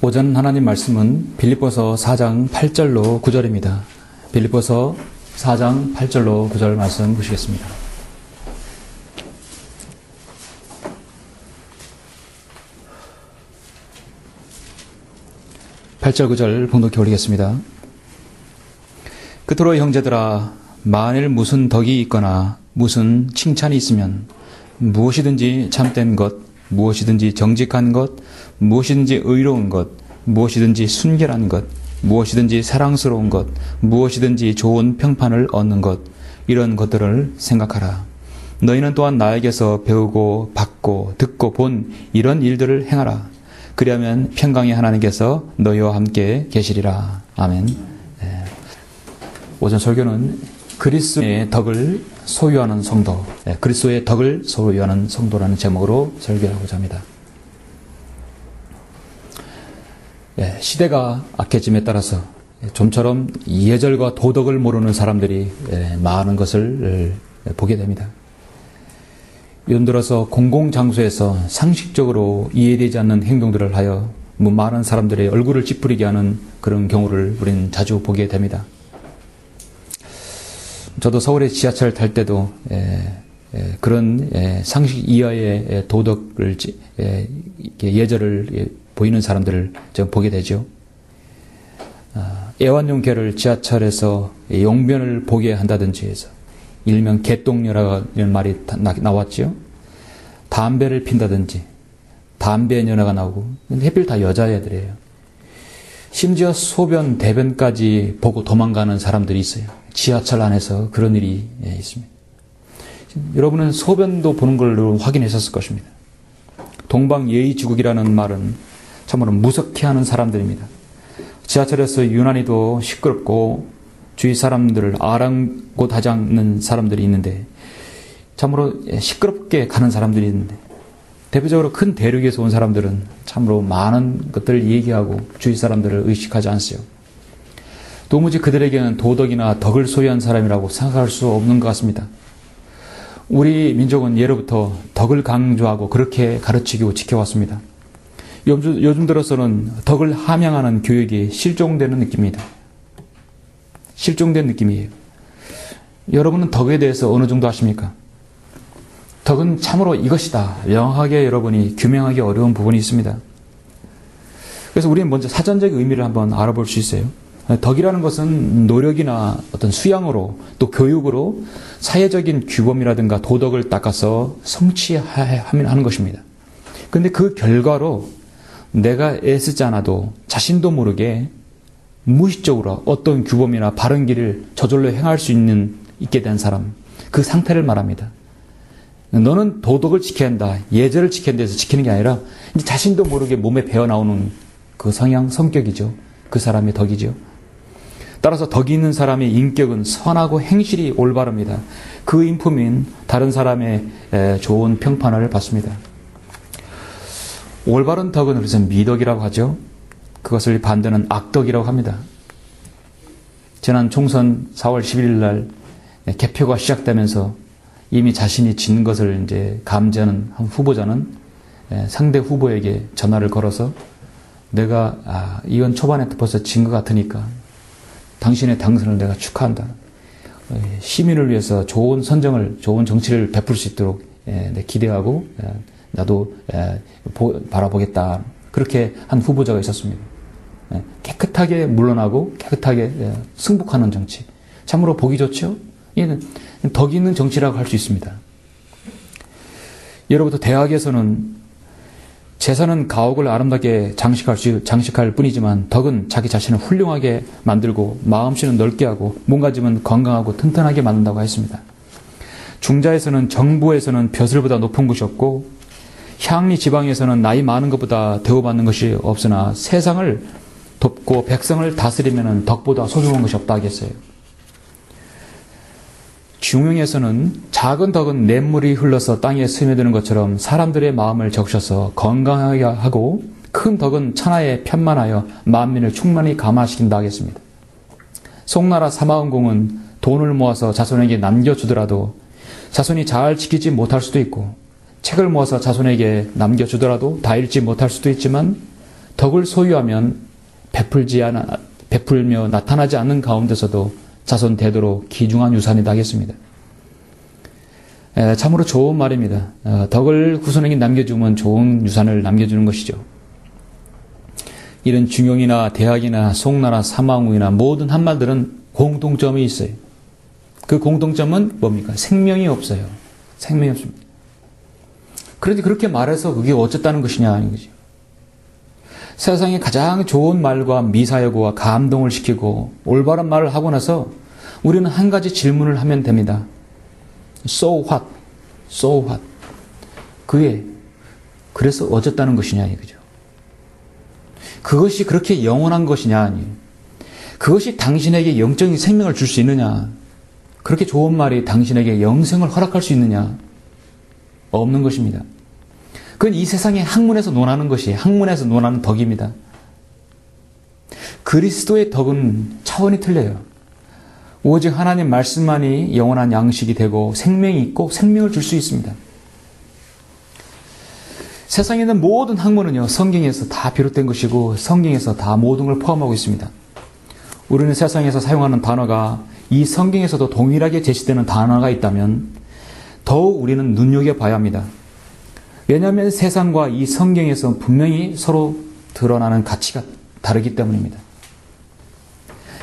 오전 하나님 말씀은 빌립보서 4장 8절로 9절입니다. 빌립보서 4장 8절로 9절 말씀 보시겠습니다. (8절) (9절) 봉독해 올리겠습니다. 그토록 형제들아, 만일 무슨 덕이 있거나 무슨 칭찬이 있으면 무엇이든지 참된 것, 무엇이든지 정직한 것, 무엇이든지 의로운 것, 무엇이든지 순결한 것, 무엇이든지 사랑스러운 것, 무엇이든지 좋은 평판을 얻는 것, 이런 것들을 생각하라. 너희는 또한 나에게서 배우고 받고 듣고 본 이런 일들을 행하라. 그리하면 평강의 하나님께서 너희와 함께 계시리라. 아멘. 오전 설교는 그리스도의 덕을 소유하는 성도, 그리스도의 덕을 소유하는 성도라는 제목으로 설교하고자 합니다. 시대가 악해짐에 따라서 좀처럼 예절과 도덕을 모르는 사람들이 많은 것을 보게 됩니다. 요즘 들어서 공공장소에서 상식적으로 이해되지 않는 행동들을 하여 많은 사람들의 얼굴을 찌푸리게 하는 그런 경우를 우리는 자주 보게 됩니다. 저도 서울에 지하철 탈 때도 그런 상식 이하의 도덕을, 예절을 보이는 사람들을 좀 보게 되죠. 애완용개를 지하철에서 용변을 보게 한다든지 해서 일명 개똥녀라는 말이 나왔죠. 담배를 핀다든지 담배녀가 나오고, 근데 하필 다 여자애들이에요. 심지어 소변, 대변까지 보고 도망가는 사람들이 있어요. 지하철 안에서 그런 일이 있습니다. 여러분은 소변도 보는 걸로 확인했었을 것입니다. 동방예의지국이라는 말은 참으로 무섭게 하는 사람들입니다. 지하철에서 유난히도 시끄럽고 주위 사람들을 아랑곳하지 않는 사람들이 있는데, 참으로 시끄럽게 가는 사람들이 있는데, 대표적으로 큰 대륙에서 온 사람들은 참으로 많은 것들을 얘기하고 주위 사람들을 의식하지 않으세요. 도무지 그들에게는 도덕이나 덕을 소유한 사람이라고 생각할 수 없는 것 같습니다. 우리 민족은 예로부터 덕을 강조하고 그렇게 가르치고 지켜왔습니다. 요즘 들어서는 덕을 함양하는 교육이 실종되는 느낌입니다. 실종된 느낌이에요. 여러분은 덕에 대해서 어느 정도 아십니까? 덕은 참으로 이것이다, 명확하게 여러분이 규명하기 어려운 부분이 있습니다. 그래서 우리는 먼저 사전적 의미를 한번 알아볼 수 있어요. 덕이라는 것은 노력이나 어떤 수양으로, 또 교육으로 사회적인 규범이라든가 도덕을 닦아서 성취하는 것입니다. 그런데 그 결과로 내가 애쓰지 않아도 자신도 모르게 무의식적으로 어떤 규범이나 바른 길을 저절로 행할 수 있게 된 사람, 그 상태를 말합니다. 너는 도덕을 지켜야 한다, 예절을 지켜야 한다 해서 지키는 게 아니라 이제 자신도 모르게 몸에 배어나오는 그 성향, 성격이죠. 그 사람의 덕이죠. 따라서 덕이 있는 사람의 인격은 선하고 행실이 올바릅니다. 그 인품인 다른 사람의 좋은 평판을 받습니다. 올바른 덕은 그래서 미덕이라고 하죠. 그것을 반대는 악덕이라고 합니다. 지난 총선 4월 11일 날 개표가 시작되면서 이미 자신이 진 것을 이제 감지하는 한 후보자는 상대 후보에게 전화를 걸어서 내가 이건 초반에 벌써 진 것 같으니까 당신의 당선을 내가 축하한다. 시민을 위해서 좋은 선정을, 좋은 정치를 베풀 수 있도록 기대하고 나도 바라보겠다. 그렇게 한 후보자가 있었습니다. 깨끗하게 물러나고 깨끗하게 승복하는 정치. 참으로 보기 좋죠? 이는 덕이 있는 정치라고 할 수 있습니다. 예로부터 대학에서는 재산은 가옥을 아름답게 장식할 뿐이지만 덕은 자기 자신을 훌륭하게 만들고 마음씨는 넓게 하고 몸가짐은 건강하고 튼튼하게 만든다고 했습니다. 중자에서는 정부에서는 벼슬보다 높은 곳이 없고 향리 지방에서는 나이 많은 것보다 대우받는 것이 없으나 세상을 돕고 백성을 다스리면 덕보다 소중한 것이 없다 하겠어요. 중흥에서는 작은 덕은 냇물이 흘러서 땅에 스며드는 것처럼 사람들의 마음을 적셔서 건강하게 하고, 큰 덕은 천하에 편만하여 만민을 충만히 감화시킨다 하겠습니다. 송나라 사마은공은 돈을 모아서 자손에게 남겨주더라도 자손이 잘 지키지 못할 수도 있고, 책을 모아서 자손에게 남겨주더라도 다 읽지 못할 수도 있지만 덕을 소유하면 베풀며 나타나지 않는 가운데서도 자손 대대로 귀중한 유산이 나겠습니다. 참으로 좋은 말입니다. 덕을 후손에게 남겨주면 좋은 유산을 남겨주는 것이죠. 이런 중용이나 대학이나 송나라 사망후이나 모든 한말들은 공통점이 있어요. 그 공통점은 뭡니까? 생명이 없어요. 생명이 없습니다. 그런데 그렇게 말해서 그게 어쨌다는 것이냐 하는 거죠. 세상에 가장 좋은 말과 미사여구와 감동을 시키고 올바른 말을 하고 나서 우리는 한 가지 질문을 하면 됩니다. So what? So what? 그게 그래서 어쨌다는 것이냐 이거죠. 그것이 그렇게 영원한 것이냐 아니에요. 그것이 당신에게 영적인 생명을 줄 수 있느냐. 그렇게 좋은 말이 당신에게 영생을 허락할 수 있느냐. 없는 것입니다. 그건 이 세상의 학문에서 논하는 것이 학문에서 논하는 덕입니다. 그리스도의 덕은 차원이 틀려요. 오직 하나님 말씀만이 영원한 양식이 되고 생명이 있고 생명을 줄 수 있습니다. 세상에 있는 모든 학문은요, 성경에서 다 비롯된 것이고 성경에서 다 모든 걸 포함하고 있습니다. 우리는 세상에서 사용하는 단어가 이 성경에서도 동일하게 제시되는 단어가 있다면 더욱 우리는 눈여겨봐야 합니다. 왜냐하면 세상과 이 성경에서 분명히 서로 드러나는 가치가 다르기 때문입니다.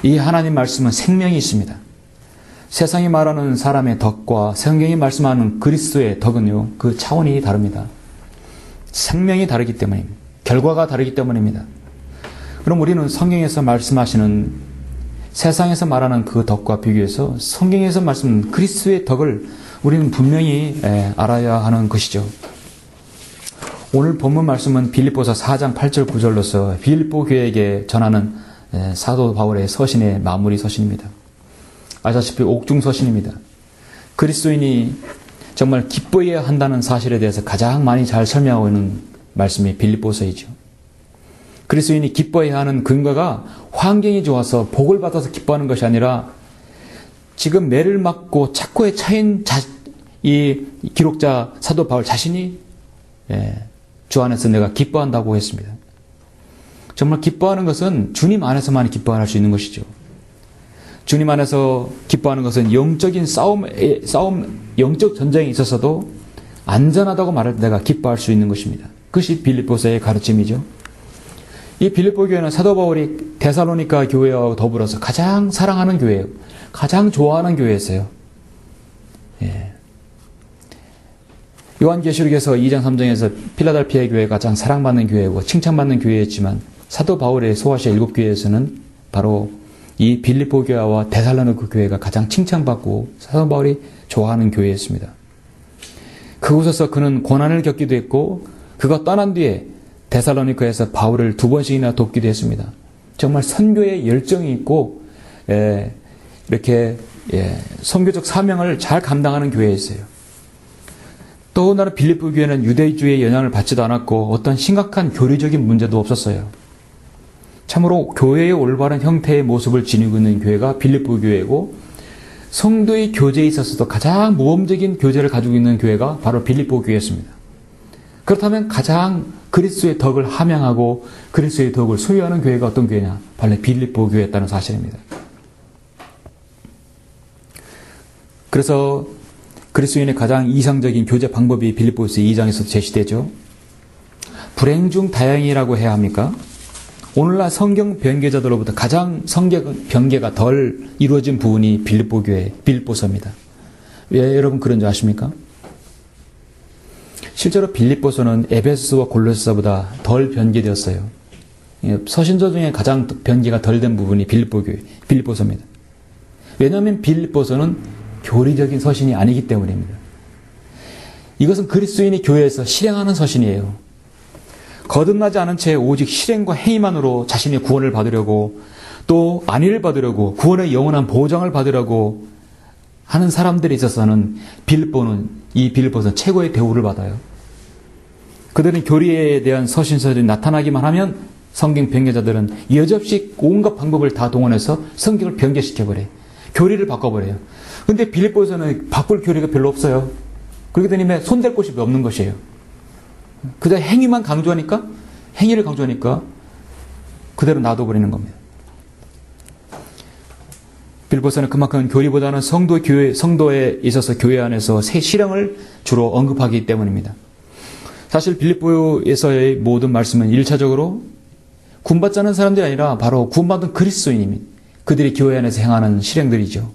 이 하나님 말씀은 생명이 있습니다. 세상이 말하는 사람의 덕과 성경이 말씀하는 그리스도의 덕은요, 그 차원이 다릅니다. 생명이 다르기 때문입니다. 결과가 다르기 때문입니다. 그럼 우리는 성경에서 말씀하시는 세상에서 말하는 그 덕과 비교해서 성경에서 말씀하는 그리스도의 덕을 우리는 분명히 알아야 하는 것이죠. 오늘 본문 말씀은 빌립보서 4장 8절 9절로서 빌립보 교회에게 전하는 사도 바울의 서신의 마무리 서신입니다. 아시다시피 옥중 서신입니다. 그리스도인이 정말 기뻐해야 한다는 사실에 대해서 가장 많이 잘 설명하고 있는 말씀이 빌립보서이죠. 그리스도인이 기뻐해야 하는 근거가 환경이 좋아서 복을 받아서 기뻐하는 것이 아니라 지금 매를 맞고 착고에 차인 이 기록자 사도 바울 자신이 주 안에서 내가 기뻐한다고 했습니다. 정말 기뻐하는 것은 주님 안에서만 기뻐할 수 있는 것이죠. 주님 안에서 기뻐하는 것은 영적인 영적 전쟁에 있어서도 안전하다고 말할 때 내가 기뻐할 수 있는 것입니다. 그것이 빌립보서의 가르침이죠. 이 빌립보 교회는 사도 바울이 데살로니가 교회와 더불어서 가장 사랑하는 교회예요. 가장 좋아하는 교회였어요. 요한계시록에서 2장 3장에서 필라델피아 교회가 가장 사랑받는 교회고 칭찬받는 교회였지만 사도 바울의 소아시아 7교회에서는 바로 이 빌립보 교회와 데살로니가 교회가 가장 칭찬받고 사도 바울이 좋아하는 교회였습니다. 그곳에서 그는 고난을 겪기도 했고 그가 떠난 뒤에 데살로니가에서 바울을 2번씩이나 돕기도 했습니다. 정말 선교에 열정이 있고 이렇게 선교적 사명을 잘 감당하는 교회였어요. 또 나는 빌립보 교회는 유대주의의 영향을 받지도 않았고 어떤 심각한 교리적인 문제도 없었어요. 참으로 교회의 올바른 형태의 모습을 지니고 있는 교회가 빌립보 교회고 성도의 교제에 있어서도 가장 모범적인 교제를 가지고 있는 교회가 바로 빌립보 교회였습니다. 그렇다면 가장 그리스도의 덕을 함양하고 그리스도의 덕을 소유하는 교회가 어떤 교회냐? 바로 빌립보 교회였다는 사실입니다. 그래서 그리스도인의 가장 이상적인 교제 방법이 빌립보서 2장에서 제시되죠. 불행 중 다행이라고 해야 합니까? 오늘날 성경 변개자들로부터 가장 성경 변개가 덜 이루어진 부분이 빌립보 교회, 빌립보서입니다. 왜 여러분 그런 줄 아십니까? 실제로 빌립보서는 에베소와 골로새서보다 덜 변개되었어요. 서신서 중에 가장 변개가 덜 된 부분이 빌립보 교회, 빌립보서입니다. 왜냐하면 빌립보서는 교리적인 서신이 아니기 때문입니다. 이것은 그리스도인이 교회에서 실행하는 서신이에요. 거듭나지 않은 채 오직 실행과 행위만으로 자신의 구원을 받으려고 또 안위를 받으려고 구원의 영원한 보장을 받으려고 하는 사람들에 있어서는 이 빌립보서는 최고의 대우를 받아요. 그들은 교리에 대한 서신서들이 나타나기만 하면 성경 변개자들은 여지없이 온갖 방법을 다 동원해서 성경을 변개시켜버려요. 교리를 바꿔버려요. 근데 빌립보서는 바꿀 교리가 별로 없어요. 그렇기 때문에 손댈 곳이 없는 것이에요. 그저 행위만 강조하니까, 행위를 강조하니까 그대로 놔둬버리는 겁니다. 빌립보서는 그만큼 교리보다는 성도에 있어서 교회 안에서 새 실행을 주로 언급하기 때문입니다. 사실 빌립보에서의 모든 말씀은 1차적으로 구원받지 않은 사람들이 아니라 바로 구원받은 그리스도인입니다. 그들이 교회 안에서 행하는 실행들이죠.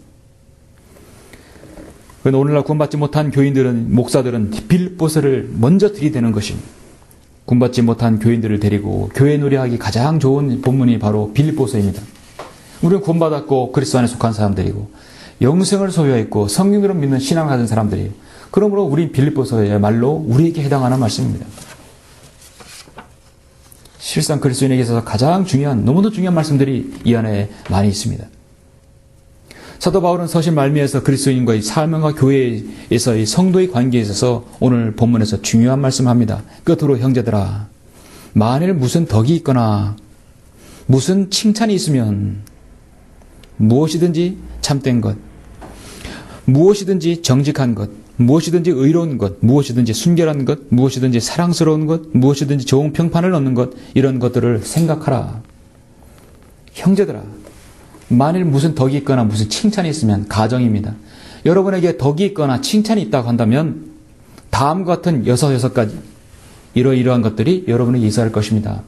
그런데 오늘날 구원받지 못한 교인들은, 목사들은 빌립보서를 먼저 들이대는 것입니다. 구원받지 못한 교인들을 데리고 교회 놀이하기 가장 좋은 본문이 바로 빌립보서입니다. 우리는 구원받았고 그리스도 안에 속한 사람들이고 영생을 소유했고 성경대로 믿는 신앙을 가진 사람들이에요. 그러므로 우리 빌립보서야말로 우리에게 해당하는 말씀입니다. 실상 그리스도인에게 있어서 가장 중요한, 너무도 중요한 말씀들이 이 안에 많이 있습니다. 사도 바울은 서신 말미에서 그리스도인과의 사명과 교회에서의 성도의 관계에 있어서 오늘 본문에서 중요한 말씀을 합니다. 끝으로 형제들아, 만일 무슨 덕이 있거나 무슨 칭찬이 있으면 무엇이든지 참된 것, 무엇이든지 정직한 것, 무엇이든지 의로운 것, 무엇이든지 순결한 것, 무엇이든지 사랑스러운 것, 무엇이든지 좋은 평판을 얻는 것, 이런 것들을 생각하라. 형제들아, 만일 무슨 덕이 있거나 무슨 칭찬이 있으면, 가정입니다. 여러분에게 덕이 있거나 칭찬이 있다고 한다면 다음과 같은 6가지 이러이러한 것들이 여러분에게 있어야 할 것입니다.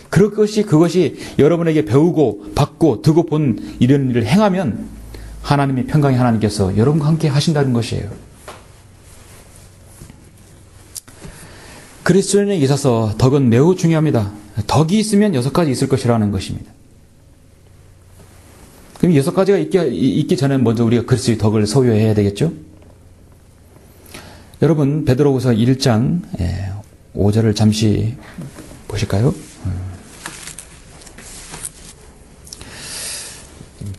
그것이 여러분에게 배우고 받고 듣고 본 이런 일을 행하면 하나님의 평강의 하나님께서 여러분과 함께 하신다는 것이에요. 그리스도인에게 있어서 덕은 매우 중요합니다. 덕이 있으면 6가지 있을 것이라는 것입니다. 그럼 6가지가 있기 전에 먼저 우리가 그리스도의 덕을 소유해야 되겠죠? 여러분, 베드로후서 1장 5절을 잠시 보실까요?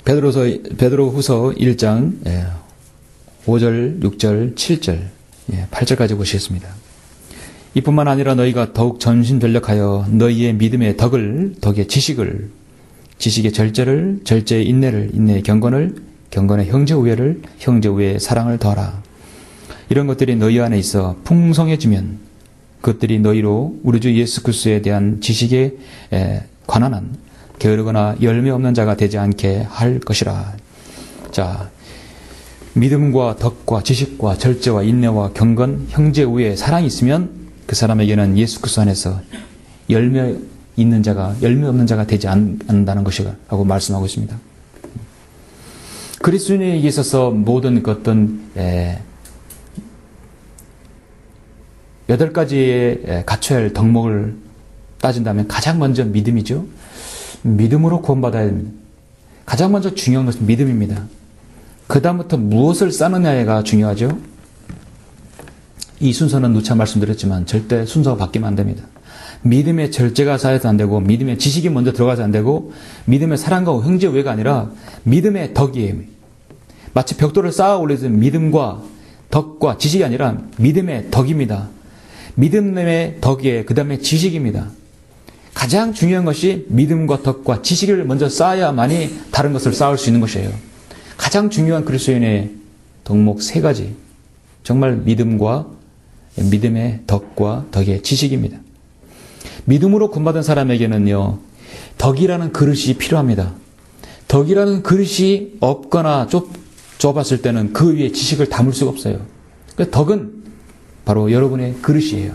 베드로후서 1장 5절, 6절, 7절, 8절까지 보시겠습니다. 이뿐만 아니라 너희가 더욱 전심전력하여 너희의 믿음의 덕의 지식을, 지식의 절제를, 절제의 인내를, 인내의 경건을, 경건의 형제우애를, 형제우애의 사랑을 더하라. 이런 것들이 너희 안에 있어 풍성해지면 그것들이 너희로 우리 주 예수 그리스도에 대한 지식에 관한 한 게으르거나 열매 없는 자가 되지 않게 할 것이라. 자, 믿음과 덕과 지식과 절제와 인내와 경건, 형제우애, 사랑이 있으면 그 사람에게는 예수 그리스도 안에서 열매 있는 자가, 열매 없는 자가 되지 않는다는 것이라고 말씀하고 있습니다. 그리스도인에게 있어서 모든 어떤 8가지의 갖춰야 할 덕목을 따진다면 가장 먼저 믿음이죠. 믿음으로 구원받아야 됩니다. 가장 먼저 중요한 것은 믿음입니다. 그 다음부터 무엇을 쌓느냐가 중요하죠. 이 순서는 누차 말씀드렸지만 절대 순서가 바뀌면 안 됩니다. 믿음의 절제가 쌓여서 안 되고, 믿음의 지식이 먼저 들어가서 안 되고, 믿음의 사랑과 형제우애가 아니라 믿음의 덕이에요. 마치 벽돌을 쌓아 올리듯 믿음과 덕과 지식이 아니라 믿음의 덕입니다. 믿음의 덕이에요. 그 다음에 지식입니다. 가장 중요한 것이 믿음과 덕과 지식을 먼저 쌓아야만이 다른 것을 쌓을 수 있는 것이에요. 가장 중요한 그리스도인의 덕목 3가지. 정말 믿음과 믿음의 덕과 덕의 지식입니다. 믿음으로 구원받은 사람에게는요, 덕이라는 그릇이 필요합니다. 덕이라는 그릇이 없거나 좁았을 때는 그 위에 지식을 담을 수가 없어요. 그러니까 덕은 바로 여러분의 그릇이에요.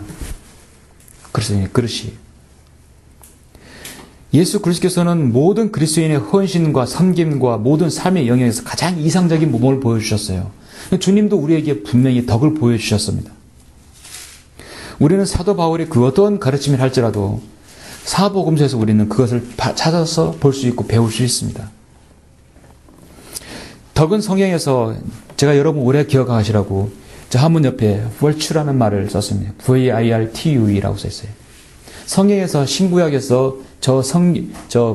그리스도인의 그릇이에요. 예수 그리스도께서는 모든 그리스도인의 헌신과 섬김과 모든 삶의 영역에서 가장 이상적인 모범을 보여주셨어요. 주님도 우리에게 분명히 덕을 보여주셨습니다. 우리는 사도 바울의 그 어떤 가르침을 할지라도 사복음서에서 우리는 그것을 찾아서 볼 수 있고 배울 수 있습니다. 덕은 성경에서 제가 여러분 오래 기억하시라고 저 한문 옆에 virtue라는 말을 썼습니다. virtue라고 써있어요. 성경에서 신구약에서 저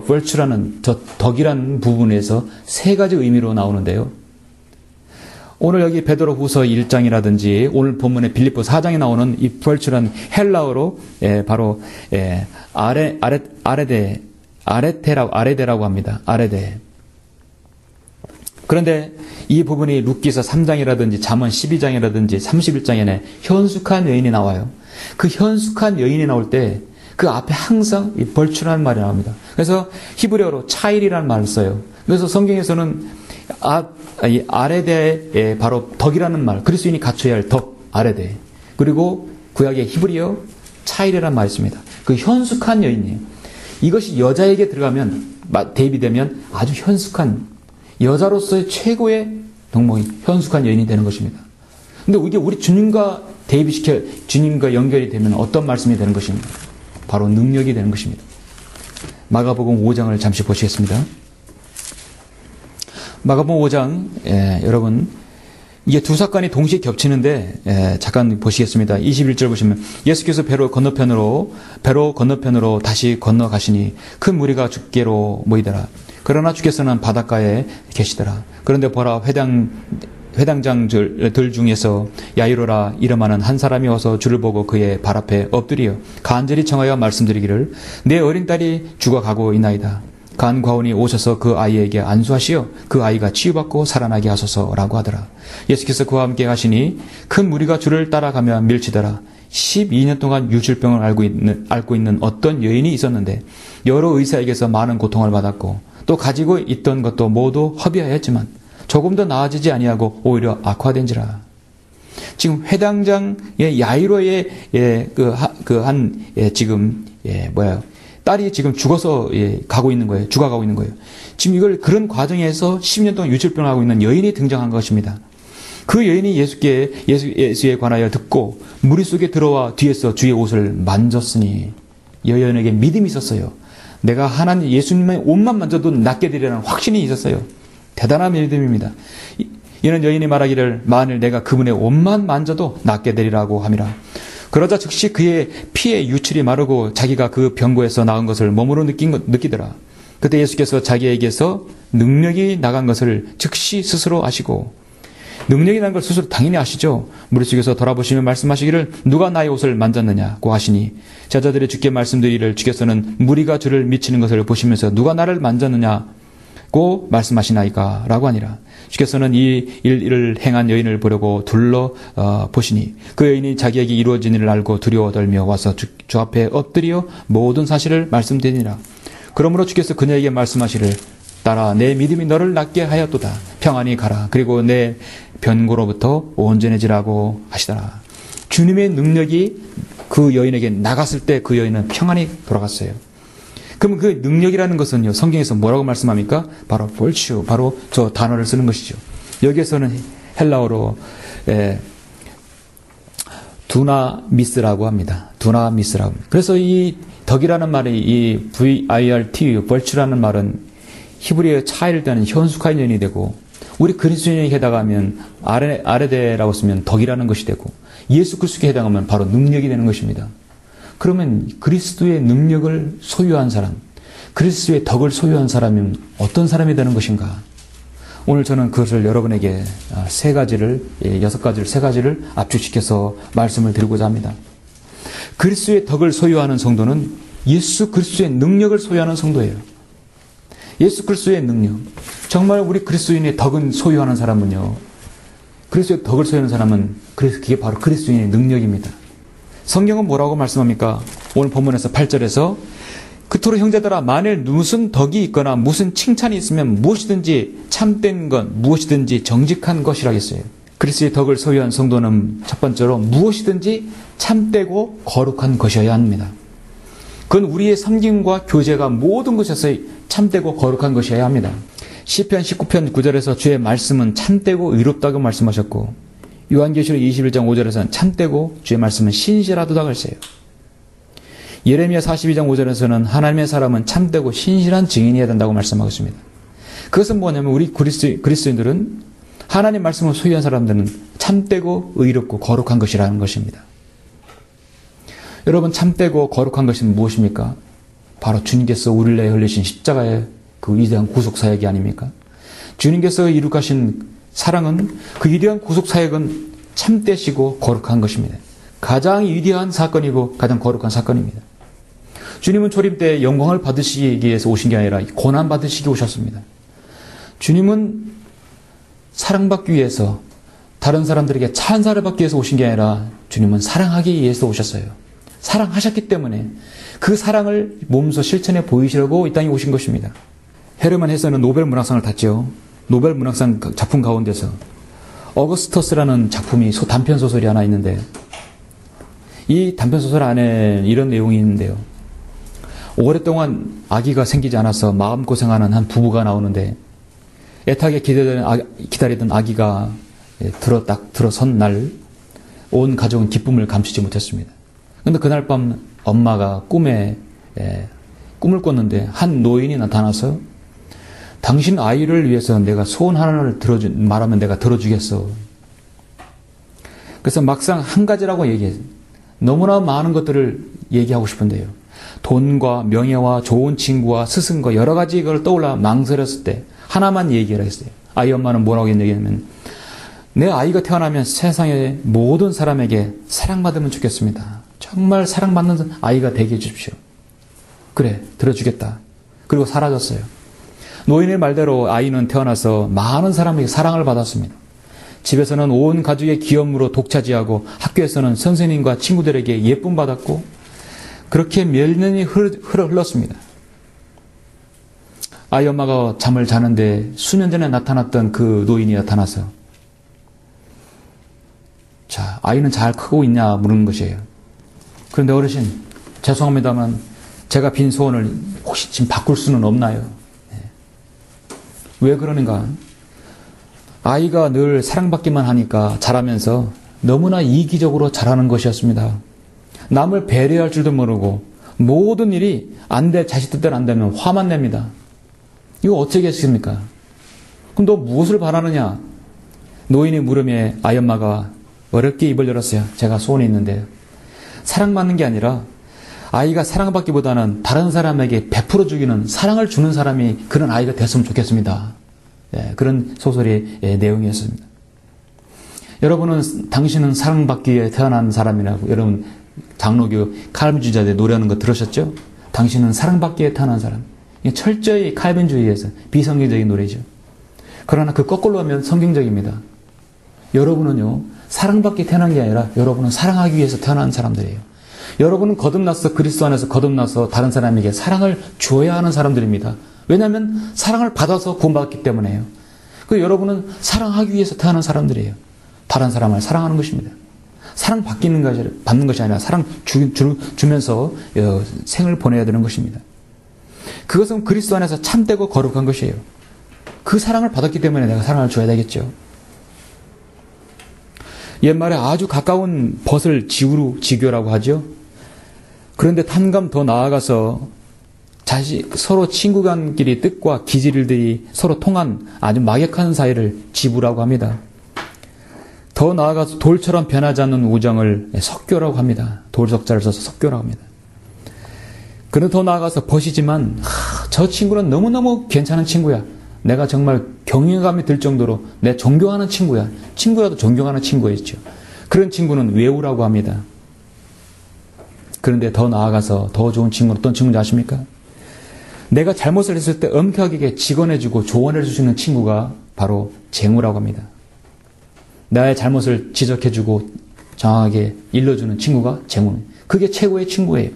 virtue라는 저 덕이라는 부분에서 3가지 의미로 나오는데요. 오늘 여기 베드로후서 1장이라든지 오늘 본문의 빌립보 4장에 나오는 이 virtue라는 헬라어로 바로 아레데라고 합니다. 아레데. 그런데 이 부분이 룻기서 3장이라든지 잠언 12장이라든지 31장에는 현숙한 여인이 나와요. 그 현숙한 여인이 나올 때 그 앞에 항상 이 벌추라는 말이 나옵니다. 그래서 히브리어로 차일이라는 말을 써요. 그래서 성경에서는 아레데에 바로 덕이라는 말, 그리스도인이 갖춰야 할 덕, 아레데. 그리고 구약의 히브리어 차일이라는 말이 있습니다. 그 현숙한 여인이에요. 이것이 여자에게 들어가면, 대비되면 아주 현숙한, 여자로서의 최고의 덕목이 현숙한 여인이 되는 것입니다. 근데 이게 우리 주님과 주님과 연결이 되면 어떤 말씀이 되는 것입니까? 바로 능력이 되는 것입니다. 마가복음 5장을 잠시 보시겠습니다. 마가복음 5장, 여러분, 이게 두 사건이 동시에 겹치는데, 잠깐 보시겠습니다. 21절 보시면, 예수께서 배로 건너편으로 다시 건너가시니 큰 무리가 주께로 모이더라. 그러나 주께서는 바닷가에 계시더라. 그런데 보라, 회당장들 중에서 야이로라 이름하는 한 사람이 와서 주를 보고 그의 발 앞에 엎드려 간절히 청하여 말씀드리기를, 내 어린 딸이 죽어가고 있나이다. 간 과원이 오셔서 그 아이에게 안수하시어 그 아이가 치유받고 살아나게 하소서라고 하더라. 예수께서 그와 함께 가시니 큰 무리가 주를 따라가며 밀치더라. 12년 동안 유질병을 앓고 있는 어떤 여인이 있었는데 여러 의사에게서 많은 고통을 받았고 또 가지고 있던 것도 모두 허비하였지만 조금 더 나아지지 아니하고 오히려 악화된지라. 지금 회당장의 야이로의 딸이 지금 죽어서 가고 있는 거예요. 죽어가고 있는 거예요. 지금 이걸 그런 과정에서 10년 동안 유출병을 하고 있는 여인이 등장한 것입니다. 그 여인이 예수에 관하여 듣고 무리 속에 들어와 뒤에서 주의 옷을 만졌으니 여인에게 믿음이 있었어요. 내가 하나님 예수님의 옷만 만져도 낫게 되리라는 확신이 있었어요. 대단한 믿음입니다. 이는 여인이 말하기를 만일 내가 그분의 옷만 만져도 낫게 되리라고 함이라. 그러자 즉시 그의 피의 유출이 마르고 자기가 그 병고에서 나은 것을 몸으로 느끼더라. 그때 예수께서 자기에게서 능력이 나간 것을 즉시 스스로 아시고, 능력이 난 걸 스스로 당연히 아시죠. 무리 속에서 돌아보시며 말씀하시기를 누가 나의 옷을 만졌느냐고 하시니 제자들이 주께 말씀드리기를 주께서는 무리가 주를 미치는 것을 보시면서 누가 나를 만졌느냐고 말씀하시나이까 라고 하니라. 주께서는 이 일을 행한 여인을 보려고 보시니 그 여인이 자기에게 이루어진 일을 알고 두려워 떨며 와서 주 앞에 엎드려 모든 사실을 말씀드리니라. 그러므로 주께서 그녀에게 말씀하시를 딸아 내 믿음이 너를 낫게 하였도다. 평안히 가라. 그리고 내 변고로부터 온전해지라고 하시더라. 주님의 능력이 그 여인에게 나갔을 때 그 여인은 평안히 돌아갔어요. 그럼 그 능력이라는 것은요, 성경에서 뭐라고 말씀합니까? 바로 볼추, 바로 저 단어를 쓰는 것이죠. 여기에서는 헬라어로 두나미스라고 합니다. 두나미스라고 합니다. 그래서 이 덕이라는 말이 이 VIRT, 볼추라는 말은 히브리어 차이를 따는 현숙한 연이 되고, 우리 그리스도인에게 해당하면 아레데라고 쓰면 덕이라는 것이 되고, 예수 그리스도께 해당하면 바로 능력이 되는 것입니다. 그러면 그리스도의 능력을 소유한 사람, 그리스도의 덕을 소유한 사람은 어떤 사람이 되는 것인가? 오늘 저는 그것을 여러분에게 세 가지를 압축시켜서 말씀을 드리고자 합니다. 그리스도의 덕을 소유하는 성도는 예수 그리스도의 능력을 소유하는 성도예요. 예수 그리스도의 능력. 정말 우리 그리스도인의 덕은 소유하는 사람은요, 그리스도의 덕을 소유하는 사람은 그게 바로 그리스도인의 능력입니다. 성경은 뭐라고 말씀합니까? 오늘 본문에서 8절에서 그토록 형제들아 만일 무슨 덕이 있거나 무슨 칭찬이 있으면 무엇이든지 참된 것, 무엇이든지 정직한 것이라 했어요. 그리스도의 덕을 소유한 성도는 첫 번째로 무엇이든지 참되고 거룩한 것이어야 합니다. 그건 우리의 섬김과 교제가 모든 것에서 참되고 거룩한 것이어야 합니다. 시편 19편 9절에서 주의 말씀은 참되고 의롭다고 말씀하셨고, 요한계시록 21장 5절에서는 참되고 주의 말씀은 신실하도다 그랬어요. 예레미야 42장 5절에서는 하나님의 사람은 참되고 신실한 증인이어야 된다고 말씀하고 있습니다. 그것은 뭐냐면 우리 그리스도인들은 하나님 말씀을 소유한 사람들은 참되고 의롭고 거룩한 것이라는 것입니다. 여러분, 참되고 거룩한 것은 무엇입니까? 바로 주님께서 우리를 위해 흘리신 십자가의 그 위대한 구속사역이 아닙니까? 주님께서 이룩하신 사랑은, 그 위대한 구속사역은 참되시고 거룩한 것입니다. 가장 위대한 사건이고 가장 거룩한 사건입니다. 주님은 초림 때 영광을 받으시기 위해서 오신 게 아니라 고난 받으시기 오셨습니다. 주님은 사랑받기 위해서, 다른 사람들에게 찬사를 받기 위해서 오신 게 아니라 주님은 사랑하기 위해서 오셨어요. 사랑하셨기 때문에 그 사랑을 몸소 실천해 보이시려고 이 땅에 오신 것입니다. 헤르만 헤세는 노벨 문학상을 탔죠. 노벨 문학상 작품 가운데서 어거스터스라는 작품이 단편 소설이 하나 있는데, 이 단편 소설 안에 이런 내용이 있는데요. 오랫동안 아기가 생기지 않아서 마음고생하는 한 부부가 나오는데, 애타게 기다리던 아기가 딱 들어선 날 온 가족은 기쁨을 감추지 못했습니다. 그런데 그날 밤 엄마가 꿈을 꿨는데 한 노인이 나타나서 당신 아이를 위해서 내가 소원 하나를 말하면 내가 들어주겠어. 그래서 막상 한 가지라고 얘기해요. 너무나 많은 것들을 얘기하고 싶은데요. 돈과 명예와 좋은 친구와 스승과 여러 가지 걸 떠올라 망설였을 때 하나만 얘기를 했어요. 아이 엄마는 뭐라고 얘기했냐면, 내 아이가 태어나면 세상의 모든 사람에게 사랑받으면 좋겠습니다. 정말 사랑받는 아이가 되게 해주십시오. 그래, 들어주겠다. 그리고 사라졌어요. 노인의 말대로 아이는 태어나서 많은 사람에게 사랑을 받았습니다. 집에서는 온 가족의 귀염으로 독차지하고, 학교에서는 선생님과 친구들에게 예쁨 받았고, 그렇게 몇 년이 흘렀습니다. 아이 엄마가 잠을 자는데 수년 전에 나타났던 그 노인이 나타나서, 자, 아이는 잘 크고 있냐 물은 것이에요. 그런데 어르신, 죄송합니다만 제가 빈 소원을 혹시 지금 바꿀 수는 없나요? 왜 그러는가? 아이가 늘 사랑받기만 하니까 자라면서 너무나 이기적으로 자라는 것이었습니다. 남을 배려할 줄도 모르고 모든 일이 자식 뜻대로 안 되면 화만 냅니다. 이거 어떻게 했습니까? 그럼 너 무엇을 바라느냐? 노인의 물음에 아이 엄마가 어렵게 입을 열었어요. 제가 소원이 있는데, 사랑받는 게 아니라 아이가 사랑받기보다는 다른 사람에게 베풀어 주기는, 사랑을 주는 사람이 그런 아이가 됐으면 좋겠습니다. 그런 소설의 내용이었습니다. 여러분은 당신은 사랑받기 위해 태어난 사람이라고, 여러분 장로교 칼빈주의자들 노래하는 거 들으셨죠? 당신은 사랑받기 위해 태어난 사람. 철저히 칼빈주의에서 비성경적인 노래죠. 그러나 그 거꾸로 하면 성경적입니다. 여러분은요, 사랑받기 태어난 게 아니라 여러분은 사랑하기 위해서 태어난 사람들이에요. 여러분은 거듭나서 그리스도 안에서 거듭나서 다른 사람에게 사랑을 주어야 하는 사람들입니다. 왜냐하면 사랑을 받아서 구원받았기 때문에요. 여러분은 사랑하기 위해서 태어난 사람들이에요. 다른 사람을 사랑하는 것입니다. 사랑 받는 것이 아니라 사랑 주면서 생을 보내야 되는 것입니다. 그것은 그리스도 안에서 참되고 거룩한 것이에요. 그 사랑을 받았기 때문에 내가 사랑을 줘야 되겠죠. 옛말에 아주 가까운 벗을 지교라고 하죠. 그런데 한감 더 나아가서 서로 친구간끼리 뜻과 기질들이 서로 통한 아주 막역한 사이를 지부라고 합니다. 더 나아가서 돌처럼 변하지 않는 우정을 석교라고 합니다. 돌석자를 써서 석교라고 합니다. 그는 더 나아가서 벗이지만 저 친구는 너무너무 괜찮은 친구야. 내가 정말 경외감이 들 정도로 내 존경하는 친구야. 친구라도 존경하는 친구였죠. 그런 친구는 외우라고 합니다. 그런데 더 나아가서 더 좋은 친구는 어떤 친구인지 아십니까? 내가 잘못을 했을 때 엄격하게 직언해주고 조언해 주시는 친구가 바로 쟁우라고 합니다. 나의 잘못을 지적해주고 정확하게 일러주는 친구가 쟁우. 그게 최고의 친구예요.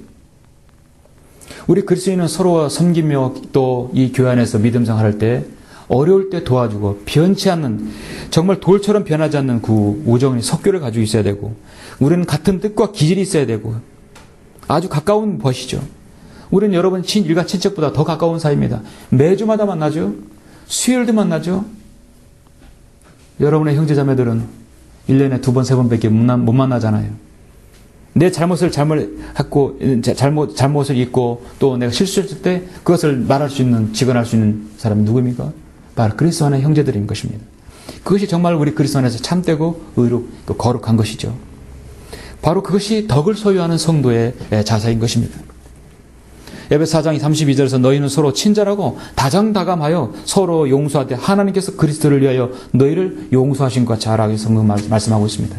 우리 그리스도인은 서로와 섬기며 또 이 교회 안에서 믿음 생활할 때 어려울 때 도와주고 변치 않는, 정말 돌처럼 변하지 않는 그 우정의 석교를 가지고 있어야 되고, 우리는 같은 뜻과 기질이 있어야 되고, 아주 가까운 벗이죠. 우리는 여러분 일가 친척보다 더 가까운 사이입니다. 매주마다 만나죠. 수요일도 만나죠. 여러분의 형제자매들은 1년에 2번, 3번밖에 못 만나잖아요. 내 잘못을 잘못을 잊고 또 내가 실수했을 때 그것을 말할 수 있는, 직언할 수 있는 사람이 누구입니까? 바로 그리스도 안의 형제들인 것입니다. 그것이 정말 우리 그리스도 안에서 참되고 의롭고 거룩한 것이죠. 바로 그것이 덕을 소유하는 성도의 자세인 것입니다. 에베소 4장 32절에서 너희는 서로 친절하고 다정다감하여 서로 용서하되 하나님께서 그리스도를 위하여 너희를 용서하신 것 같이 하라. 성경 말씀하고 있습니다.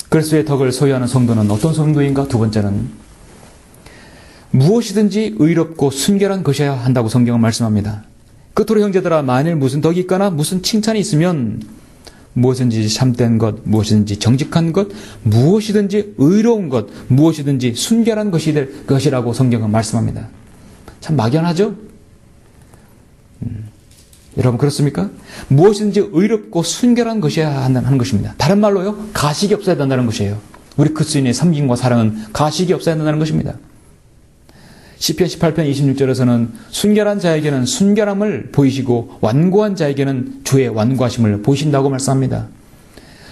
그리스도의 덕을 소유하는 성도는 어떤 성도인가? 두 번째는 무엇이든지 의롭고 순결한 것이어야 한다고 성경은 말씀합니다. 끝으로 형제들아, 만일 무슨 덕이 있거나 무슨 칭찬이 있으면 무엇이든지 참된 것, 무엇이든지 정직한 것, 무엇이든지 의로운 것, 무엇이든지 순결한 것이 될 것이라고 성경은 말씀합니다. 참 막연하죠? 여러분 그렇습니까? 무엇이든지 의롭고 순결한 것이어야 하는 것입니다. 다른 말로요, 가식이 없어야 된다는 것이에요. 우리 그리스도인의 섬김과 사랑은 가식이 없어야 된다는 것입니다. 시편 18편 26절에서는 순결한 자에게는 순결함을 보이시고 완고한 자에게는 주의 완고하심을 보이신다고 말씀합니다.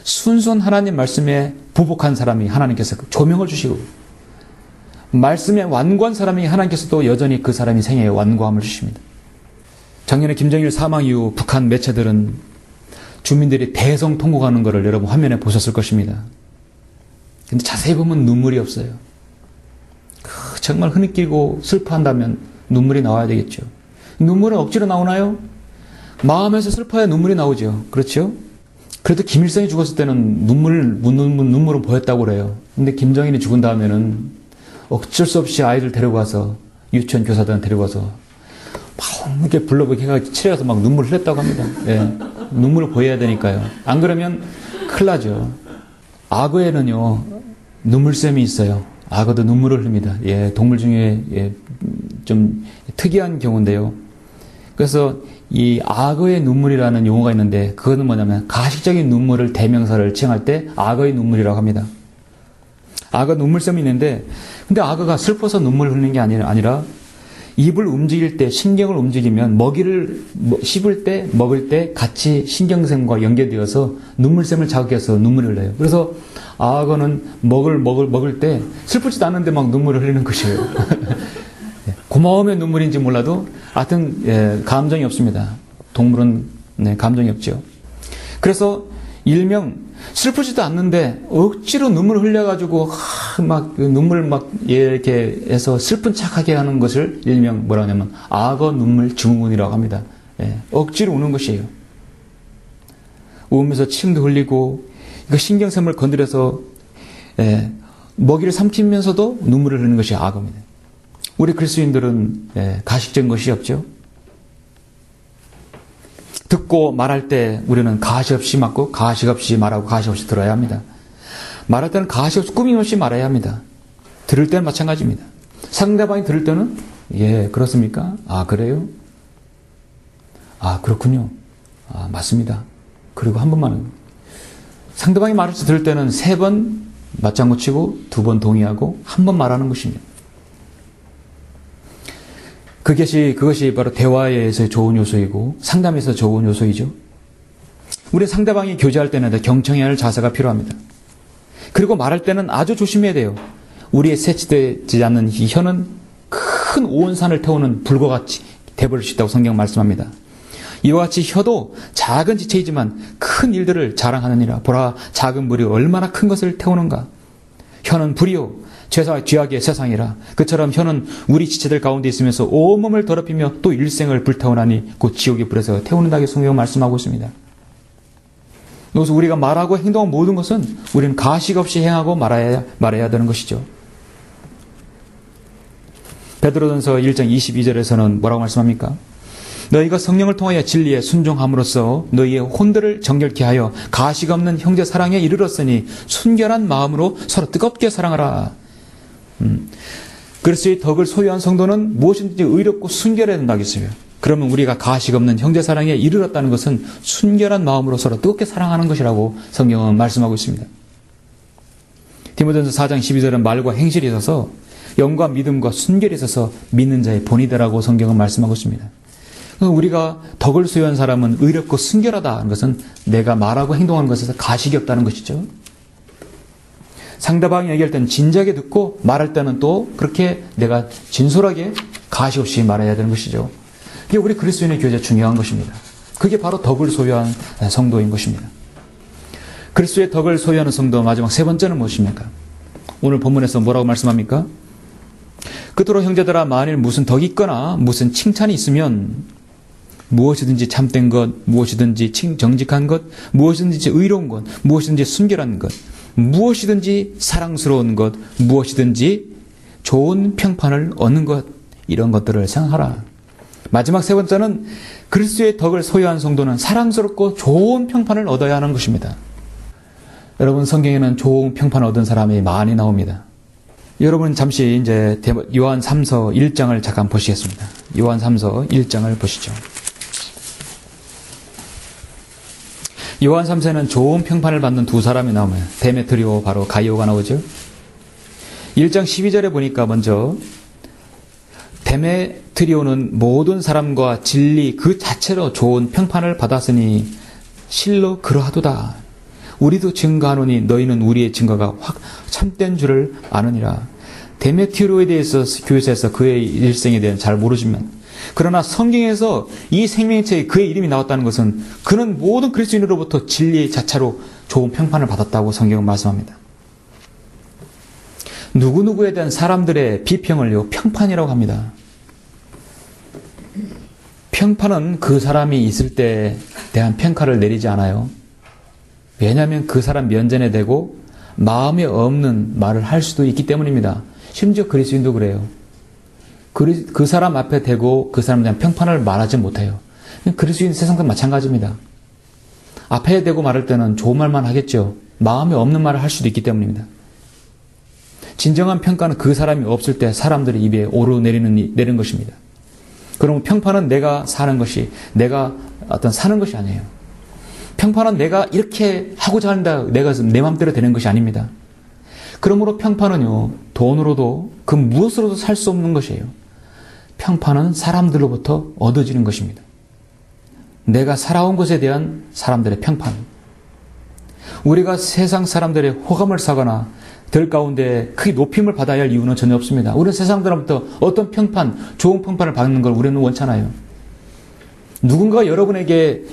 순수한 하나님 말씀에 부복한 사람이 하나님께서 조명을 주시고, 말씀에 완고한 사람이 하나님께서도 여전히 그 사람이 생애에 완고함을 주십니다. 작년에 김정일 사망 이후 북한 매체들은 주민들이 대성 통곡하는 것을 여러분 화면에 보셨을 것입니다. 근데 자세히 보면 눈물이 없어요. 정말 흐느끼고 슬퍼한다면 눈물이 나와야 되겠죠. 눈물은 억지로 나오나요? 마음에서 슬퍼야 눈물이 나오죠. 그렇죠? 그래도 김일성이 죽었을 때는 눈물은 보였다고 그래요. 근데 김정일이 죽은 다음에는 어쩔 수 없이 아이들 데리고 가서, 유치원 교사들한테 데리고 가서 막 이렇게 불러보게 해가지고 칠해가서 막 눈물 흘렸다고 합니다. 예. 눈물을 보여야 되니까요. 안 그러면 큰일 나죠. 악어에는요, 눈물샘이 있어요. 악어도 눈물을 흘립니다. 예, 동물 중에 좀 특이한 경우인데요. 그래서 이 악어의 눈물이라는 용어가 있는데, 그거는 뭐냐면 가식적인 눈물을 대명사를 칭할 때 악어의 눈물이라고 합니다. 악어 눈물샘이 있는데, 근데 악어가 슬퍼서 눈물을 흘리는 게 아니라 입을 움직일 때, 신경을 움직이면 먹이를 씹을 때, 먹을 때 같이 신경샘과 연계되어서 눈물샘을 자극해서 눈물을 흘려요. 그래서 악어는 먹을 때 슬프지도 않은데 막 눈물을 흘리는 것이에요. 고마움의 눈물인지 몰라도 하여튼 감정이 없습니다. 동물은 감정이 없죠. 그래서 일명 슬프지도 않는데 억지로 눈물을 흘려가지고 막 눈물 막 이렇게 해서 슬픈 척하게 하는 것을 일명 뭐라 하냐면 악어 눈물 증후군이라고 합니다. 억지로 우는 것이에요. 우면서 침도 흘리고 그 신경샘을 건드려서 먹이를 삼키면서도 눈물을 흘리는 것이 악어입니다. 우리 그리스도인들은 가식적인 것이 없죠. 듣고 말할 때 우리는 가식 없이 맞고 가식 없이 말하고 가식 없이 들어야 합니다. 말할 때는 가식 없이 꾸밈 없이 말해야 합니다. 들을 때는 마찬가지입니다. 상대방이 들을 때는 예, 그렇습니까? 아, 그래요? 아, 그렇군요. 아, 맞습니다. 그리고 한 번만 상대방이 말을 들을 때는 3번 맞장구 치고 2번 동의하고 1번 말하는 것입니다. 그것이 바로 대화에서 좋은 요소이고 상담에서 좋은 요소이죠. 우리 상대방이 교제할 때는 경청해야 할 자세가 필요합니다. 그리고 말할 때는 아주 조심해야 돼요. 우리의 세치되지 않는 이 혀는 큰 오온산을 태우는 불과 같이 돼버릴 수 있다고 성경 말씀합니다. 이와 같이 혀도 작은 지체이지만 큰 일들을 자랑하느니라. 보라, 작은 불이 얼마나 큰 것을 태우는가. 혀는 불이요 죄악의 세상이라. 그처럼 혀는 우리 지체들 가운데 있으면서 온몸을 더럽히며 또 일생을 불태우나니 곧 지옥의 불에서 태우는다고 성경 말씀하고 있습니다. 그래서 우리가 말하고 행동한 모든 것은 우리는 가식 없이 행하고 말해야 되는 것이죠. 베드로전서 1장 22절에서는 뭐라고 말씀합니까? 너희가 성령을 통하여 진리에 순종함으로써 너희의 혼들을 정결케 하여 가식 없는 형제 사랑에 이르렀으니 순결한 마음으로 서로 뜨겁게 사랑하라. 그리스도의 덕을 소유한 성도는 무엇이든지 의롭고 순결해야 된다고 했어요. 그러면 우리가 가식 없는 형제 사랑에 이르렀다는 것은 순결한 마음으로 서로 뜨겁게 사랑하는 것이라고 성경은 말씀하고 있습니다. 디모데전서 4장 12절은 말과 행실이 있어서 영과 믿음과 순결이 있어서 믿는 자의 본이 되라고 성경은 말씀하고 있습니다. 우리가 덕을 소유한 사람은 의롭고 순결하다는 것은 내가 말하고 행동하는 것에서 가식이 없다는 것이죠. 상대방이 얘기할 때는 진지하게 듣고 말할 때는 또 그렇게 내가 진솔하게 가식 없이 말해야 되는 것이죠. 이게 우리 그리스도인의 교제에 중요한 것입니다. 그게 바로 덕을 소유한 성도인 것입니다. 그리스도의 덕을 소유하는 성도 마지막 3번째는 무엇입니까? 오늘 본문에서 뭐라고 말씀합니까? 그토록 형제들아 만일 무슨 덕이 있거나 무슨 칭찬이 있으면 무엇이든지 참된 것, 무엇이든지 정직한 것, 무엇이든지 의로운 것, 무엇이든지 순결한 것, 무엇이든지 사랑스러운 것, 무엇이든지 좋은 평판을 얻는 것, 이런 것들을 생각하라. 마지막 세 번째는 그리스도의 덕을 소유한 성도는 사랑스럽고 좋은 평판을 얻어야 하는 것입니다. 여러분, 성경에는 좋은 평판을 얻은 사람이 많이 나옵니다. 여러분, 잠시 이제 요한 3서 1장을 잠깐 보시겠습니다. 요한 3서 1장을 보시죠. 요한 3세는 좋은 평판을 받는 두 사람이 나오면 데메트리오, 바로 가이오가 나오죠. 1장 12절에 보니까 먼저 데메트리오는 모든 사람과 진리 그 자체로 좋은 평판을 받았으니 실로 그러하도다. 우리도 증거하노니 너희는 우리의 증거가 확 참된 줄을 아느니라. 데메트리오에 대해서 교회에서 그의 일생에 대해 잘 모르지만, 그러나 성경에서 이 생명체에 그의 이름이 나왔다는 것은 그는 모든 그리스도인으로부터 진리의 자체로 좋은 평판을 받았다고 성경은 말씀합니다. 누구누구에 대한 사람들의 비평을요, 평판이라고 합니다. 평판은 그 사람이 있을 때에 대한 평가를 내리지 않아요. 왜냐하면 그 사람 면전에 대고 마음에 없는 말을 할 수도 있기 때문입니다. 심지어 그리스도인도 그래요. 그 사람 앞에 대고 그 사람에 대한 평판을 말하지 못해요. 그리스도인 세상도 마찬가지입니다. 앞에 대고 말할 때는 좋은 말만 하겠죠. 마음에 없는 말을 할 수도 있기 때문입니다. 진정한 평가는 그 사람이 없을 때 사람들의 입에 오르내리는 것입니다. 그러면 평판은 내가 사는 것이, 내가 사는 것이 아니에요. 평판은 내가 이렇게 하고자 한다, 내가 내 마음대로 되는 것이 아닙니다. 그러므로 평판은요, 돈으로도 그 무엇으로도 살 수 없는 것이에요. 평판은 사람들로부터 얻어지는 것입니다. 내가 살아온 것에 대한 사람들의 평판. 우리가 세상 사람들의 호감을 사거나 들 가운데 크게 높임을 받아야 할 이유는 전혀 없습니다. 우리는 세상 사람부터 어떤 평판, 좋은 평판을 받는 걸 우리는 원찮아요. 누군가 여러분에게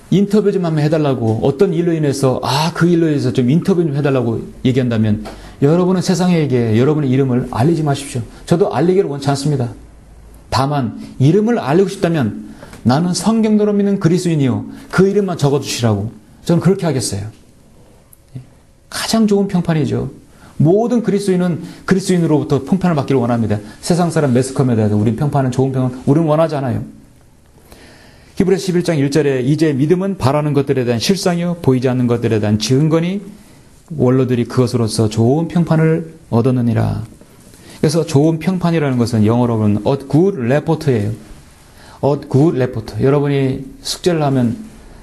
인터뷰 좀 한번 해달라고, 어떤 일로 인해서 그 일로 인해서 좀 인터뷰 좀 해달라고 얘기한다면 여러분은 세상에게 여러분의 이름을 알리지 마십시오. 저도 알리기를 원치 않습니다. 다만 이름을 알리고 싶다면 나는 성경대로 믿는 그리스도인이요, 그 이름만 적어주시라고 저는 그렇게 하겠어요. 가장 좋은 평판이죠. 모든 그리스도인은 그리스도인으로부터 평판을 받기를 원합니다. 세상 사람 매스컴에 대해서 우린 평판은 좋은 평판 우리는 원하지 않아요. 히브리서 11장 1절에 이제 믿음은 바라는 것들에 대한 실상이요 보이지 않는 것들에 대한 증거니 원로들이 그것으로서 좋은 평판을 얻었느니라. 그래서 좋은 평판이라는 것은 영어로는 a good report예요. a good report. 여러분이 숙제를 하면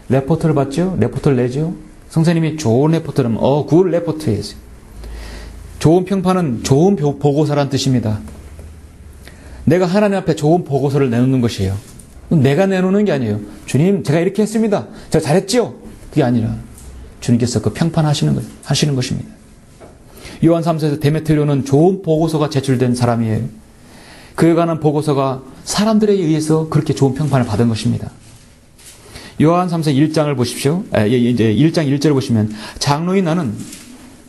레포트를 받죠? 레포트를 내죠? 선생님이 좋은 레포트라면 a good report예요. 좋은 평판은 좋은 보고서란 뜻입니다. 내가 하나님 앞에 좋은 보고서를 내놓는 것이에요. 내가 내놓는 게 아니에요. 주님, 제가 이렇게 했습니다. 제가 잘했지요? 그게 아니라 주님께서 그 평판하시는 것입니다. 요한 3서에서 데메트리오는 좋은 보고서가 제출된 사람이에요. 그에 관한 보고서가 사람들에 의해서 그렇게 좋은 평판을 받은 것입니다. 요한 3서 1장을 보십시오. 이제 1장 1절을 보시면 장로인 나는,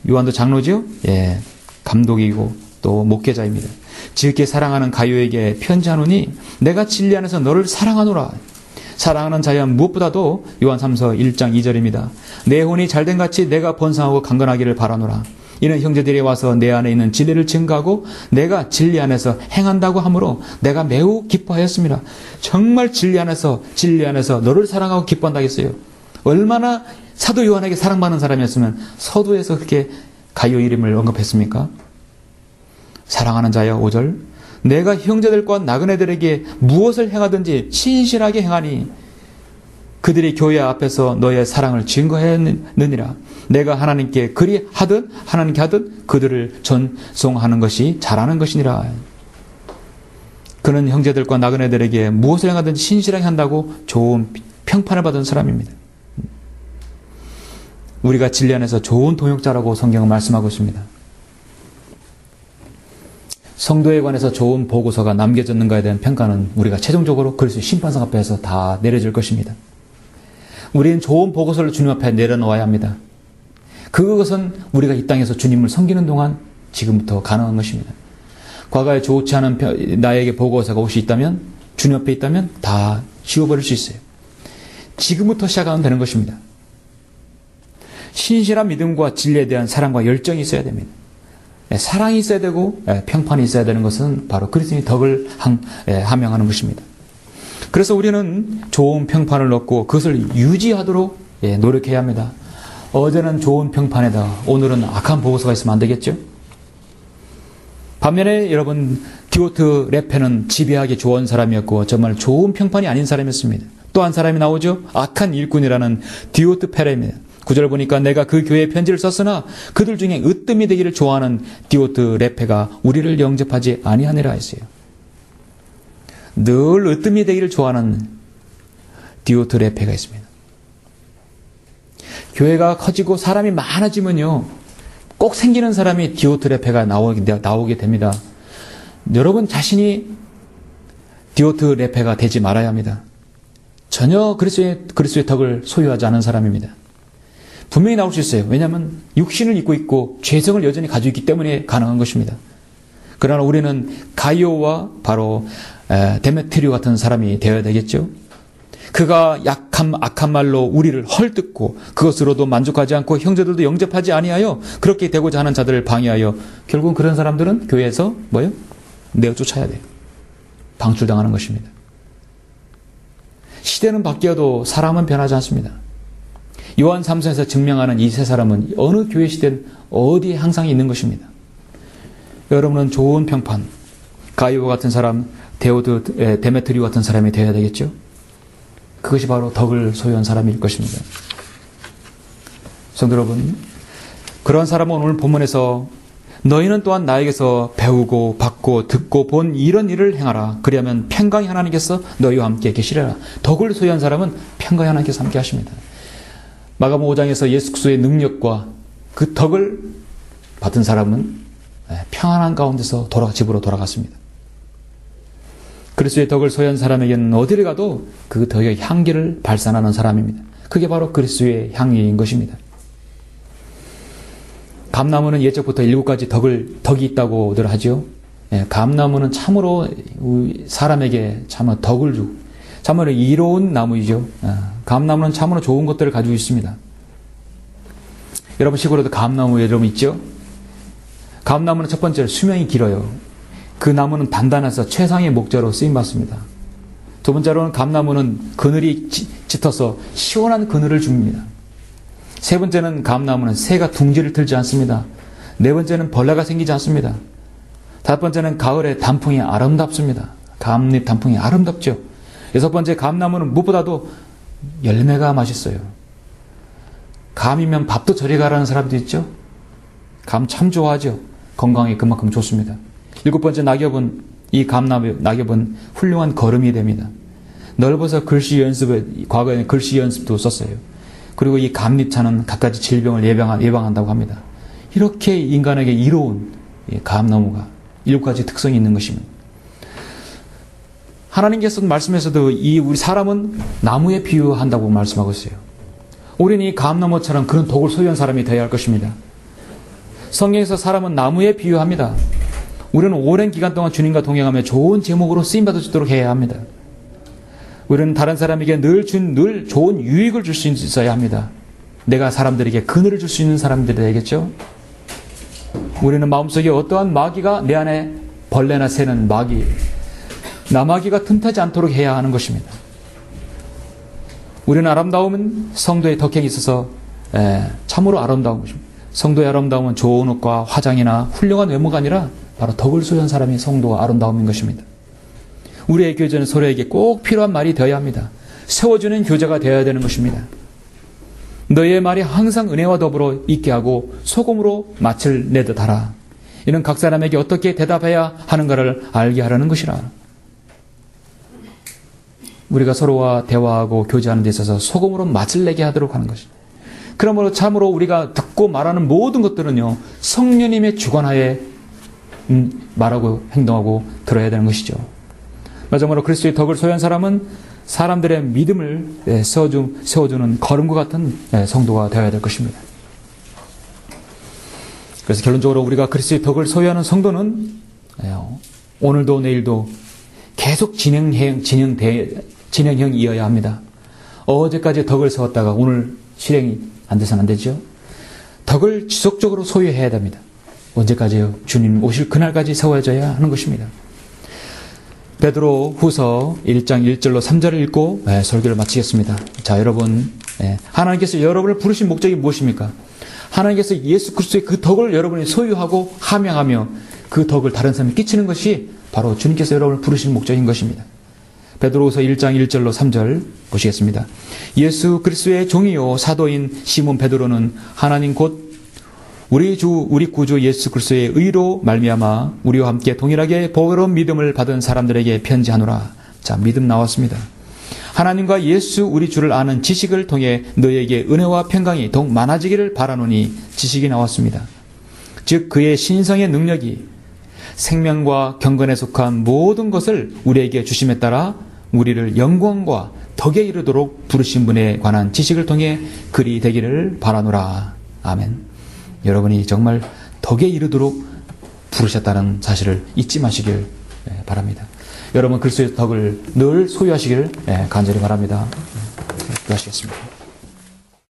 요한도 장로죠? 예, 감독이고 또 목회자입니다. 지극히 사랑하는 가요에게 편지하노니 내가 진리 안에서 너를 사랑하노라. 사랑하는 자여 무엇보다도 요한 3서 1장 2절입니다. 내 혼이 잘된 같이 내가 번성하고 강건하기를 바라노라. 이는 형제들이 와서 내 안에 있는 진리를 증거하고 내가 진리 안에서 행한다고 하므로 내가 매우 기뻐하였습니다. 정말 진리 안에서 너를 사랑하고 기뻐한다겠어요. 얼마나 사도 요한에게 사랑받는 사람이었으면 서두에서 그렇게 가요 이름을 언급했습니까? 사랑하는 자여 5절 내가 형제들과 나그네들에게 무엇을 행하든지 신실하게 행하니 그들이 교회 앞에서 너의 사랑을 증거했느니라. 내가 하나님께 그리 하듯 하나님께 하듯 그들을 전송하는 것이 잘하는 것이니라. 그는 형제들과 나그네들에게 무엇을 행하든지 신실하게 한다고 좋은 평판을 받은 사람입니다. 우리가 진리 안에서 좋은 동역자라고 성경은 말씀하고 있습니다. 성도에 관해서 좋은 보고서가 남겨졌는가에 대한 평가는 우리가 최종적으로 그리스도의 심판상 앞에서 다 내려질 것입니다. 우리는 좋은 보고서를 주님 앞에 내려놓아야 합니다. 그것은 우리가 이 땅에서 주님을 섬기는 동안 지금부터 가능한 것입니다. 과거에 좋지 않은 나에게 보고서가 혹시 있다면, 주님 앞에 있다면 다 지워버릴 수 있어요. 지금부터 시작하면 되는 것입니다. 신실한 믿음과 진리에 대한 사랑과 열정이 있어야 됩니다. 사랑이 있어야 되고 평판이 있어야 되는 것은 바로 그리스도의 덕을 함양하는 것입니다. 그래서 우리는 좋은 평판을 얻고 그것을 유지하도록 노력해야 합니다. 어제는 좋은 평판에다 오늘은 악한 보고서가 있으면 안 되겠죠? 반면에 여러분 디오트 레페는 지배하기 좋은 사람이었고 정말 좋은 평판이 아닌 사람이었습니다. 또 한 사람이 나오죠. 악한 일꾼이라는 디오트 페레입니다. 9절 보니까 내가 그 교회에 편지를 썼으나 그들 중에 으뜸이 되기를 좋아하는 디오트 레페가 우리를 영접하지 아니하니라 했어요. 늘 으뜸이 되기를 좋아하는 디오트 레페가 있습니다. 교회가 커지고 사람이 많아지면요, 꼭 생기는 사람이 디오트 레페가 나오게 됩니다. 여러분 자신이 디오트 레페가 되지 말아야 합니다. 전혀 그리스도의 덕을 소유하지 않은 사람입니다. 분명히 나올 수 있어요. 왜냐하면 육신을 입고 있고 죄성을 여전히 가지고 있기 때문에 가능한 것입니다. 그러나 우리는 가이오와 바로 데메트리오 같은 사람이 되어야 되겠죠. 그가 악한 말로 우리를 헐뜯고 그것으로도 만족하지 않고 형제들도 영접하지 아니하여 그렇게 되고자 하는 자들을 방해하여 결국은 그런 사람들은 교회에서 내어쫓아야 돼요. 방출당하는 것입니다. 시대는 바뀌어도 사람은 변하지 않습니다. 요한 3서에서 증명하는 이 세 사람은 어느 교회 시대는 어디에 항상 있는 것입니다. 여러분은 좋은 평판, 가이오 같은 사람, 데메트리오 같은 사람이 되어야 되겠죠. 그것이 바로 덕을 소유한 사람일 것입니다. 성도 여러분, 그런 사람은 오늘 본문에서 너희는 또한 나에게서 배우고 받고 듣고 본 이런 일을 행하라. 그리하면 평강이 하나님께서 너희와 함께 계시리라. 덕을 소유한 사람은 평강이 하나님께서 함께 하십니다. 마가복음 5장에서 예수 그리스도의 능력과 그 덕을 받은 사람은 평안한 가운데서 집으로 돌아갔습니다. 그리스도의 덕을 소유한 사람에게는 어디를 가도 그 덕의 향기를 발산하는 사람입니다. 그게 바로 그리스도의 향기인 것입니다. 감나무는 예적부터 7가지 덕이 있다고들 하죠. 감나무는 참으로 사람에게 참으로 덕을 주고 참으로 이로운 나무이죠. 감나무는 참으로 좋은 것들을 가지고 있습니다. 여러분 시골에도 감나무 여러분 있죠? 감나무는 첫 번째로 수명이 길어요. 그 나무는 단단해서 최상의 목재로 쓰임받습니다. 두 번째로는 감나무는 그늘이 짙어서 시원한 그늘을 줍니다. 세 번째는 감나무는 새가 둥지를 틀지 않습니다. 네 번째는 벌레가 생기지 않습니다. 다섯 번째는 가을에 단풍이 아름답습니다. 감잎 단풍이 아름답죠. 여섯 번째 감나무는 무엇보다도 열매가 맛있어요. 감이면 밥도 저리 가라는 사람도 있죠. 감 참 좋아하죠. 건강에 그만큼 좋습니다. 일곱 번째 낙엽은 이 낙엽은 훌륭한 걸음이 됩니다. 넓어서 글씨 연습에 과거에는 글씨 연습도 썼어요. 그리고 이 감잎차는 갖가지 질병을 예방한다고 합니다. 이렇게 인간에게 이로운 감나무가 7가지 특성이 있는 것입니다. 하나님께서 말씀에서도 우리 사람은 나무에 비유한다고 말씀하고 있어요. 우리는 이 감나무처럼 그런 덕을 소유한 사람이 되어야 할 것입니다. 성경에서 사람은 나무에 비유합니다. 우리는 오랜 기간 동안 주님과 동행하며 좋은 제목으로 쓰임받을 수 있도록 해야 합니다. 우리는 다른 사람에게 늘 좋은 유익을 줄 수 있어야 합니다. 내가 사람들에게 그늘을 줄 수 있는 사람들이 되겠죠? 우리는 마음속에 어떠한 마귀가 내 안에 벌레나 새는 나마귀가 틈타지 않도록 해야 하는 것입니다. 우리는 아름다움은 성도의 덕행이 있어서 참으로 아름다운 것입니다. 성도의 아름다움은 좋은 옷과 화장이나 훌륭한 외모가 아니라 바로 덕을 소유한 사람이 성도가 아름다움인 것입니다. 우리의 교제는 서로에게 꼭 필요한 말이 되어야 합니다. 세워주는 교제가 되어야 되는 것입니다. 너희의 말이 항상 은혜와 더불어 있게 하고 소금으로 맛을 내듯 하라. 이는 각 사람에게 어떻게 대답해야 하는가를 알게 하라는 것이라. 우리가 서로와 대화하고 교제하는 데 있어서 소금으로 맛을 내게 하도록 하는 것입니다. 그러므로 참으로 우리가 듣고 말하는 모든 것들은요, 성령님의 주관하에 말하고 행동하고 들어야 되는 것이죠. 마지막으로 그리스도의 덕을 소유한 사람은 사람들의 믿음을 세워주는 걸음과 같은 성도가 되어야 될 것입니다. 그래서 결론적으로 우리가 그리스도의 덕을 소유하는 성도는 오늘도 내일도 계속 진행형이어야 합니다. 어제까지 덕을 세웠다가 오늘 실행이 안 돼서는 안 되죠. 덕을 지속적으로 소유해야 됩니다. 언제까지요? 주님 오실 그날까지 세워져야 하는 것입니다. 베드로 후서 1장 1절로 3절을 읽고 설교를 마치겠습니다. 자, 여러분, 하나님께서 여러분을 부르신 목적이 무엇입니까? 하나님께서 예수 그리스도의 그 덕을 여러분이 소유하고 함양하며 그 덕을 다른 사람에 끼치는 것이 바로 주님께서 여러분을 부르신 목적인 것입니다. 베드로후서 1장 1절로 3절 보시겠습니다. 예수 그리스도의 종이요 사도인 시몬 베드로는 하나님 곧 우리 구주 예수 그리스도의 의로 말미암아 우리와 함께 동일하게 보배로운 믿음을 받은 사람들에게 편지하노라. 자, 믿음 나왔습니다. 하나님과 예수 우리 주를 아는 지식을 통해 너희에게 은혜와 평강이 더욱 많아지기를 바라노니 지식이 나왔습니다. 즉 그의 신성의 능력이 생명과 경건에 속한 모든 것을 우리에게 주심에 따라 우리를 영광과 덕에 이르도록 부르신 분에 관한 지식을 통해 그리 되기를 바라노라. 아멘. 여러분이 정말 덕에 이르도록 부르셨다는 사실을 잊지 마시길 바랍니다. 여러분 그리스도의 덕을 늘 소유하시길 간절히 바랍니다. 기도하시겠습니다.